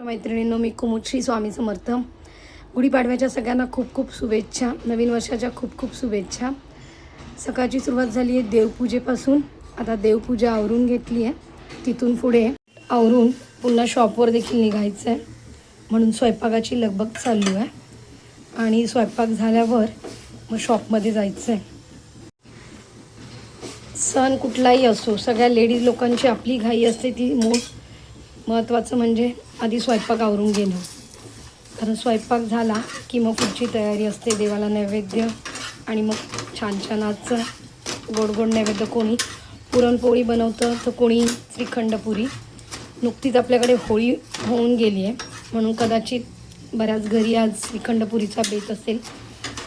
मैत्रिणींनो, मी कुमुद स्वामी समर्थ. गुढीपाडव्याच्या सगळ्यांना खूप खूप शुभेच्छा. नवीन वर्षाच्या खूप खूप शुभेच्छा. सकाळची सुरुवात झाली आहे देवपूजेपासून. आता देवपूजा आवरून घेतली आहे. तिथून पुढे आवरून पुन्हा शॉपवर देखील निघायचं आहे, म्हणून स्वयंपाकाची लगबग चालू आहे. आणि स्वयंपाक झाल्यावर मग शॉपमध्ये जायचं आहे. सण कुठलाही असो, सगळ्या लेडीज लोकांची आपली घाई असते. ती महत्त्वाचं म्हणजे आधी स्वयंपाक आवरून घेणं. कारण स्वयंपाक झाला की मग पुढची तयारी असते. देवाला नैवेद्य आणि मग छान छान आजचं गोड गोड नैवेद्य. कोणी पुरणपोळी बनवतं तर कोणी श्रीखंडपुरी. नुकतीच आपल्याकडे होळी होऊन गेली आहे, म्हणून कदाचित बऱ्याच घरी आज श्रीखंडपुरीचा बेत असेल.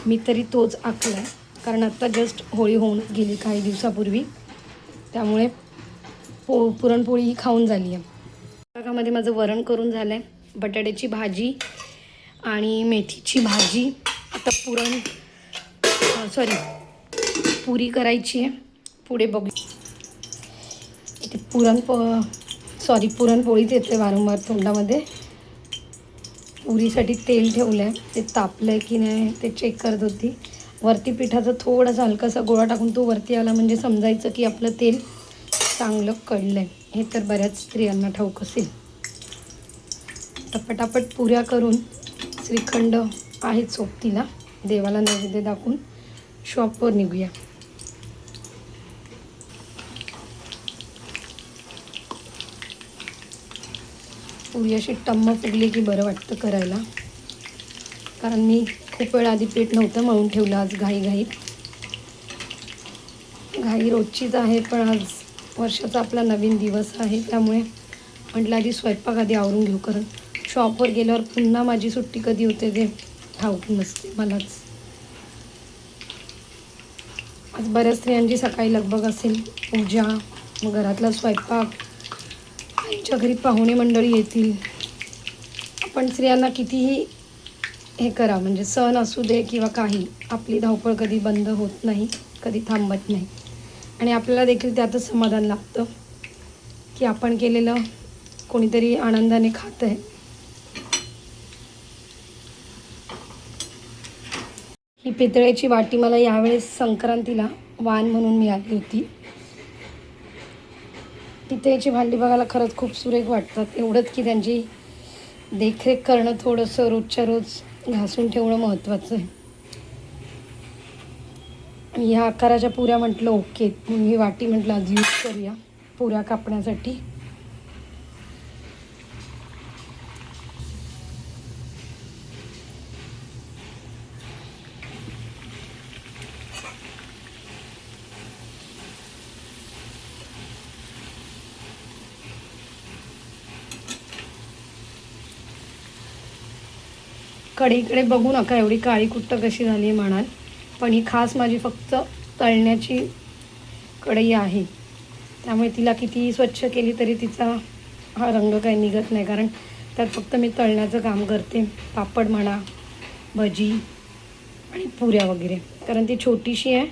मी तरी तोच आखला आहे, कारण आत्ता जस्ट होळी होऊनच गेली काही दिवसापूर्वी. त्यामुळे पुरणपोळी ही खाऊन झाली आहे. स्वयंपाकामध्ये माझं वरण करून झालं आहे. बटाट्याची भाजी आणि मेथीची भाजी. आता पुरी करायची आहे. पुढे बघू. इथे पुरणपोळीच येते वारंवार तोंडामध्ये. पुरीसाठी तेल ठेवलं आहे, ते तापलं आहे की नाही ते चेक करत होती. वरती पिठाचा थोडासा हलकासा गोळा टाकून तो वरती आला म्हणजे समजायचं की आपलं तेल चांगलं कळलं आहे. हे तर बऱ्याच स्त्रियांना ठाऊक असेल. पटापट पुऱ्या करून श्रीखंड आहेत सोबतीला देवाला नैवेद्य दाखवून शॉपवर निघूया. पुरी अशी टम्म फुगली की बरं वाटतं करायला. कारण मी खूप वेळ आधी पीठ नव्हतं मळून ठेवलं. आज घाई रोजचीच आहे, पण आज वर्षाचा आपला नवीन दिवस आहे. त्यामुळे म्हटलं आधी स्वयंपाक आधी आवरून घेऊ. कारण शॉपवर गेल्यावर पुन्हा माझी सुट्टी कधी होते ते ठाऊक नसते मलाच. आज बऱ्याच स्त्रियांची सकाळी लगबग असेल. पूजा, मग घरातला स्वयंपाक, त्यांच्या घरी पाहुणे मंडळी येतील. आपण स्त्रियांना कितीही हे करा, म्हणजे सण असू दे किंवा काही, आपली धावपळ कधी बंद होत नाही, कधी थांबत नाही. आणि आपल्याला देखील त्यातच समाधान लागतं की आपण केलेलं कोणीतरी आनंदाने खात आहे. ही पितळेची वाटी मला यावेळेस संक्रांतीला वाण म्हणून मिळाली होती. पितळेची भांडी बघायला खरंच खूप सुरेख वाटतात. एवढंच की त्यांची देखरेख करणं, थोडंसं रोजच्या रोज घासून ठेवणं महत्त्वाचं आहे. आणि ह्या आकाराच्या पुऱ्या म्हटलं ओके, म्हणून ही वाटी म्हटलं आज यूज करूया पुऱ्या कापण्यासाठी. कढईकडे बघू नका, एवढी काळी कुट्ट कशी झाली आहे म्हणाल, पण ही खास माझी फक्त तळण्याची कढई आहे. त्यामुळे तिला कितीही स्वच्छ केली तरी तिचा हा रंग काही निघत नाही. कारण त्यात फक्त मी तळण्याचं काम करते. पापड म्हणा, भजी आणि पुऱ्या वगैरे. कारण ती छोटीशी आहे,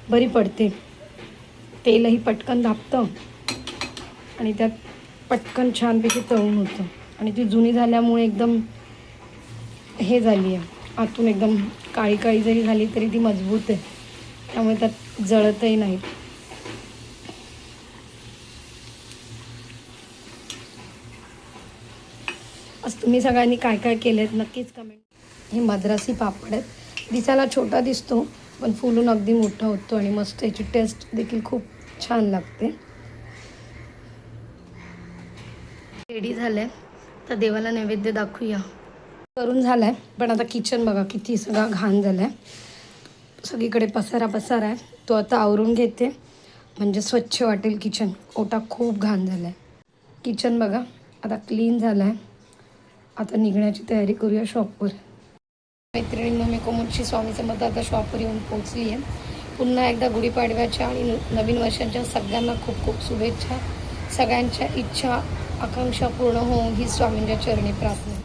बरी पडते. तेलही पटकन धापतं आणि त्यात पटकन छानपैकी तळून होतं. आणि ती जुनी झाल्यामुळे एकदम हे झाली आहे, आतून एकदम काळी काळी जरी झाली तरी ती मजबूत आहे. त्यामुळे त्यात जळतही नाही. आज तुम्ही सगळ्यांनी काय काय केलं आहेत नक्कीच कमेंट. हे मद्रासी पापड आहेत. दिसायला छोटा दिसतो पण फुलून अगदी मोठा होतो आणि मस्त याची टेस्ट देखील खूप छान लागते. रेडी झालं तर देवाला नैवेद्य दाखवूया. करून झालं आहे, पण आता किचन बघा किती सगळा घाण झाला आहे. सगळीकडे पसारा आहे. तो आता आवरून घेते म्हणजे स्वच्छ वाटेल किचन. ओटा खूप घाण झाला आहे. किचन बघा आता क्लीन झालं आहे. आता निघण्याची तयारी करूया शॉपवर. मैत्रिणींनो, मी कुमुद स्वामी समर्थ आता शॉपवर येऊन पोहोचली आहे. पुन्हा एकदा गुढीपाडव्याच्या आणि नवीन वर्षाच्या सगळ्यांना खूप खूप शुभेच्छा. सगळ्यांच्या इच्छा आकांक्षा पूर्ण होऊन ही स्वामींच्या चरणी प्रार्थना.